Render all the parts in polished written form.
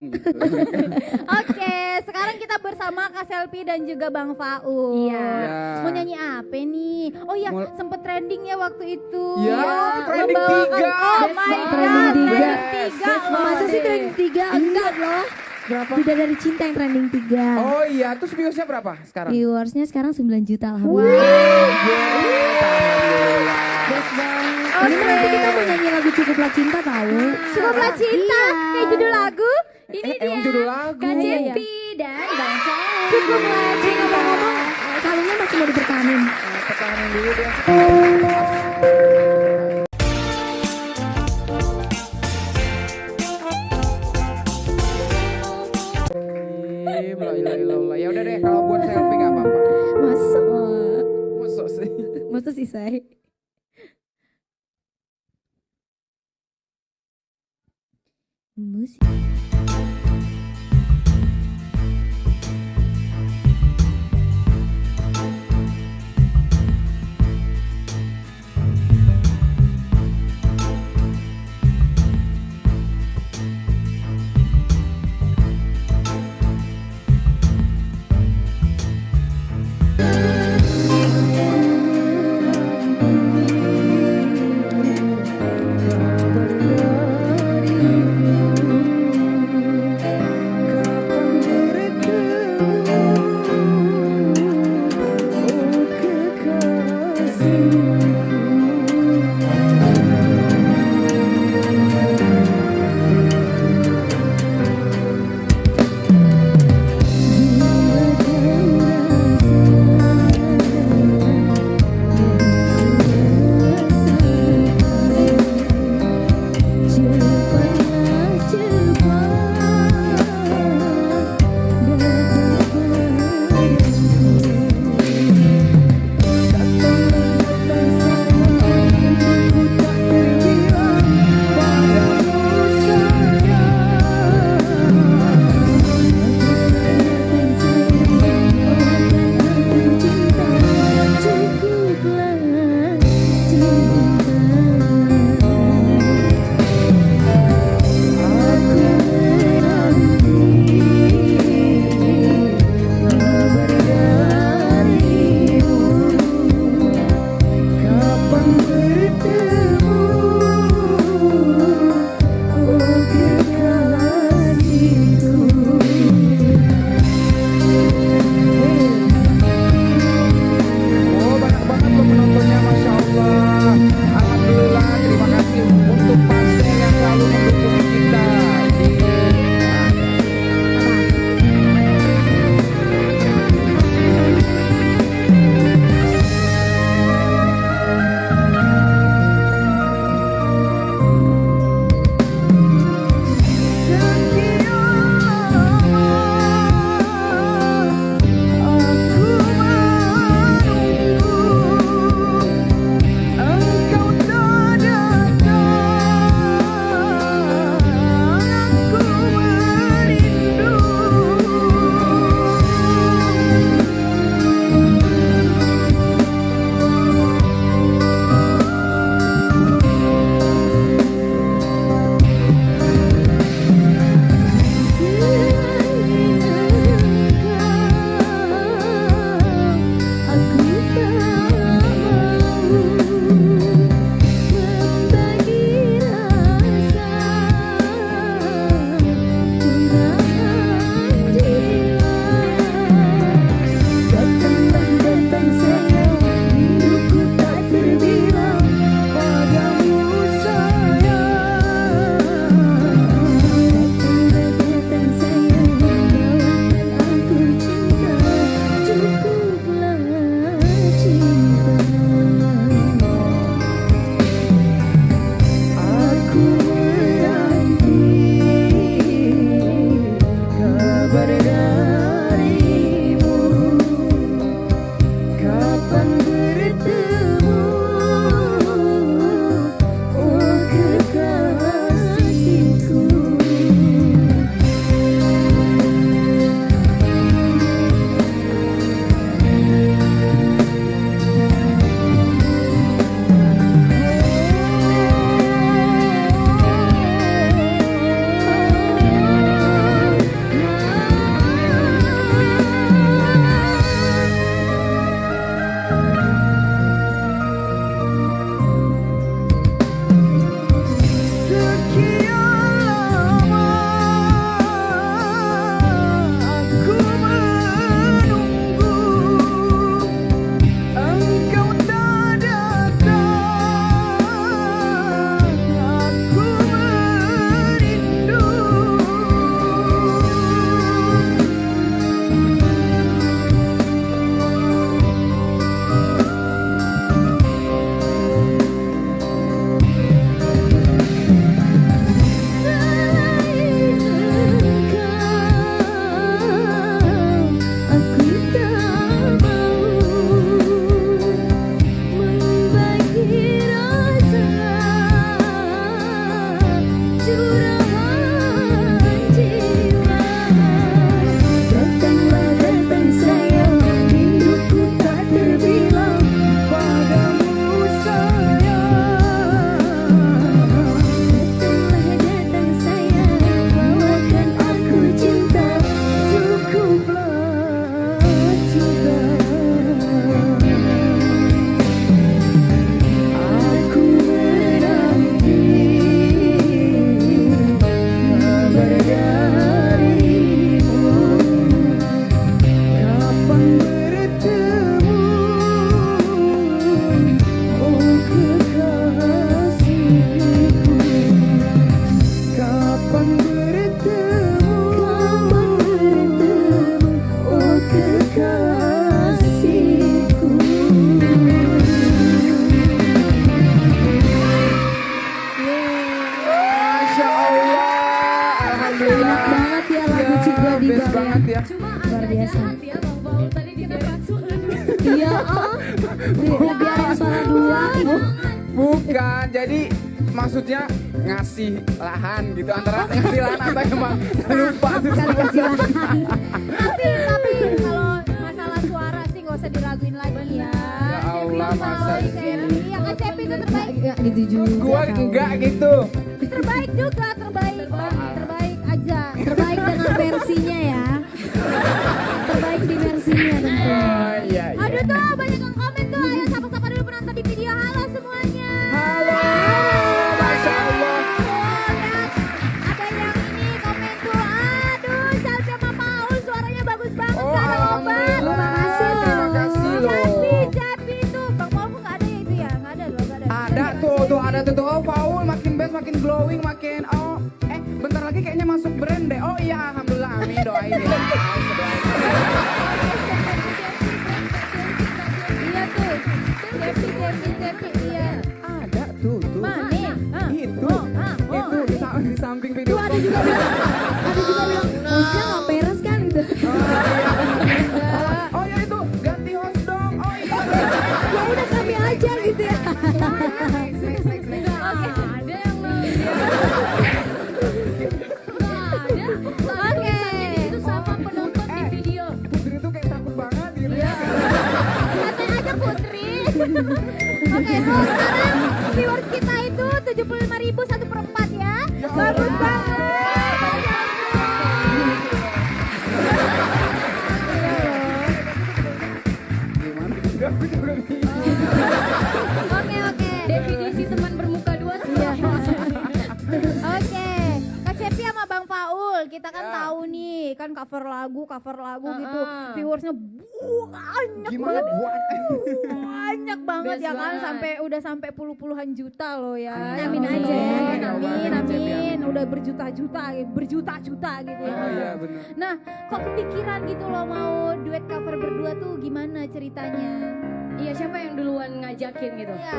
gitu. Oke, sekarang kita bersama Kak Selvi dan juga Bang Faul. Iya. Mau nyanyi apa nih? Oh ya, sempet trending ya waktu itu. Ya, trending Membawakan- 3. Oh Best my banget. god, Trending trending 3 tiga. loh. Masa sih trending 3? Enggak loh. Berapa? Bidadari Cinta yang trending 3. Oh iya, terus viewsnya berapa sekarang? Viewersnya sekarang 9 juta Wow, alhamdulillah. alhamdulillah. Best banget. Oke. Ini nanti kita mau nyanyi lagu Cukuplah Cinta tahu. Cukuplah Cinta, Iya. kayak judul lagu. Ini Emang judul lagu. Kak Iya, Cepi dan Bang Faul. Cukuplah Cinta. Ngomong-ngomong, kalungnya masih mau dipertahanin. Pertahanan dulu deh. La ilaha illallah. Ya udah deh, kalau buat selfie nggak apa-apa. Masa? Masuk sih. Masa sih saya? Musik. best juga banget ya. Cuma Luar agak biasa. jahat ya Bang Paul tadi dibiarin suara dua. Iya, biar suara dua. Bukan, jadi maksudnya ngasih lahan gitu antara ngasih lahan atau emang lupa Kali kasih lahan. Tapi kalau masalah suara sih gak usah diraguin lagi ya. Ya Allah, masa sih. Iya kan Cepi itu terbaik. Enggak gitu juga. Gua enggak gitu. Terbaik juga, terbaik Bang. Terbaik aja. Terbaik dengan versinya ya. Terbaik di versinya tentunya. Oh iya iya. Aduh tuh banyak yang komen tuh. Ayo sapa-sapa dulu penonton di video. Halo semuanya. Halo, Masya Allah. Ada yang ini komen tuh. Aduh, selfie sama Paul suaranya bagus banget. Oh, Gak ada obat. alhamdulillah. Terima kasih loh. Cepi tuh. Bang Paul kok gak ada ya itu ya? Gak ada loh, gak ada. Ada tuh. Oh, Paul makin best, makin glowing, makin bentar lagi kayaknya masuk brand deh. Oh iya, alhamdulillah, amin, doain ya. Iya tuh. Cepi, iya. Ada tuh. Mana? Itu di samping video. Tuh ada juga bilang, hostnya nggak beres kan gitu. Oh ya itu ganti host dong. Oh iya. Ya udah kami aja gitu ya. Enggak ada yang Oke. itu sama penonton di video. Putri tuh kayak takut banget gitu. Santai aja Putri. Oke, sekarang viewers kita itu 75.000 1/4 ya. Bagus banget. Gimana? Aku juga bingung. Oke. Definisi teman bermuka dua sih. Oke, Kak Cepi sama Bang Paul, kita kan Ya. tahu nih, kan cover lagu gitu, Ah. viewersnya banyak Gimana banget, buat? banyak banget Best ya kan, banget. udah sampai puluhan juta loh ya. Amin aja ya. Amin, udah berjuta-juta gitu ya. Oh iya benar. Nah, kok kepikiran gitu loh mau duet cover berdua tuh gimana ceritanya? Iya, siapa yang duluan ngajakin gitu? Iya.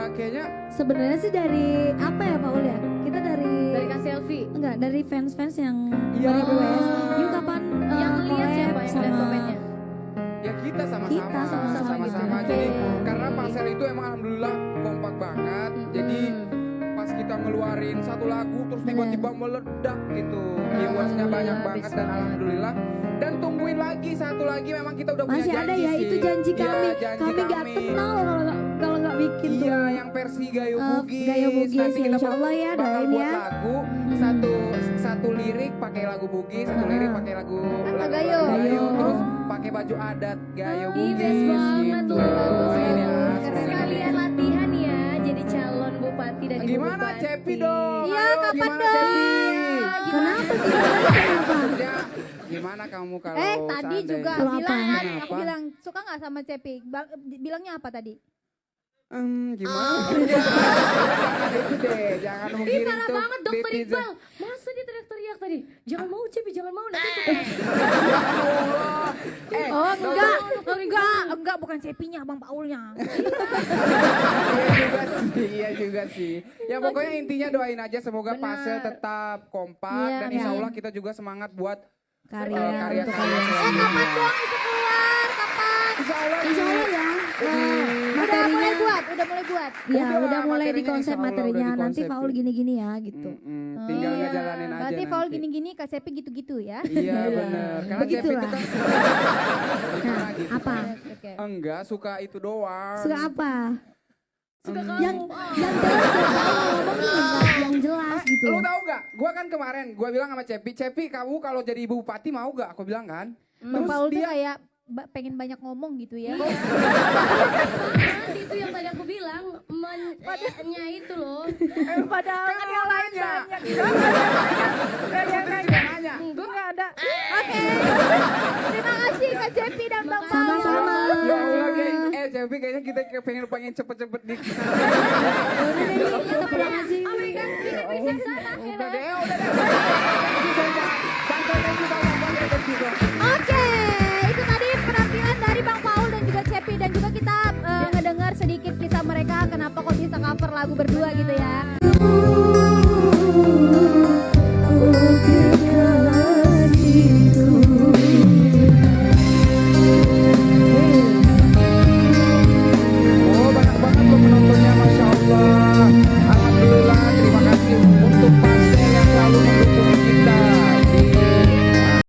Kayaknya Sebenarnya sih dari apa ya Paul ya? Kita dari Kak Selfie. enggak dari fans-fans yang Iya. request. Yuk kapan Yang lihat siapa collab yang lihat sama komennya? ya kita sama-sama. Kita sama-sama gitu. Jadi karena Parcel itu emang alhamdulillah kompak banget. Jadi pas kita ngeluarin satu lagu terus tiba-tiba meledak gitu. Viewersnya banyak banget dan alhamdulillah. Dan tungguin lagi satu lagi memang kita udah punya Masih janji ada ya sih. itu janji Iya, kami. janji Kami nggak kenal kalau nggak bikin tuh. Iya, yang versi Gayo Bugis. Gayo Bugis, Nanti ya, kita insya Allah ya, bakal doain buat ya. lagu satu lirik pakai lagu Bugis, satu lirik pakai lagu Gayo. terus pakai baju adat Gayo Ih, Bugis best banget gitu. loh. Doain ya. Sekalian latihan ya jadi calon bupati dan ibu Gimana bupati. Cepi dong? Iya, Ayo, kapan gimana, dong? Cepi? Kenapa sih? Kenapa? Maksudnya, gimana kamu kalau Tadi seandainya- juga Kalau bilang apa? kan, aku Kenapa? bilang suka nggak sama Cepi? Bilangnya apa tadi? Gimana? Jangan itu deh, jangan Ih, mungkin parah itu banget dokter netizen. Iqbal. Masa dia teriak-teriak tadi? Jangan mau Cepi, jangan mau nanti tuh. Oh enggak, bukan Cepinya, Bang Paulnya. Iya juga sih. Ya pokoknya intinya doain aja semoga Benar. Pasel tetap kompak Iya, dan insya iya. Allah kita juga semangat buat Karya karya untuk karya kalian. selanjutnya. Kapan dong itu keluar? Kapan? Insya Allah Insya Allah ya. Udah mulai buat. Ya Udah, udah mulai di materinya konsep insya Allah materinya. udah Nanti dikonsep. Paul gini-gini ya gitu. Tinggal Iya. ngejalanin aja Berarti Paul nanti. gini-gini, Kak Cepi gitu-gitu ya. Iya benar. Karena Cepi itu Begitulah. kan Nah, gitu. apa? Oke. Enggak suka itu doang. Suka apa? Suka kamu. Yang jelas ya Paul ngomong nih, yang jelas gitu. Lu tahu gak? Gua kan kemarin gua bilang sama Cepi, kamu kalau jadi ibu bupati mau gak? Aku bilang kan. Bang Terus Paul tuh dia kayak pengen banyak ngomong gitu ya. Kan itu yang tadi aku bilang, nya itu loh. Padahal kan yang lain nanya. banyak. Putri juga nanya. Gue nggak ada. Oke. Terima kasih Kak Cepi dan Bang Paul. Sama-sama. Ya Allah, Cepi kayaknya kita pengen cepet-cepet di Udah deh, kita pulang aja. Oh my god, kita bisa ke sana. Udah deh.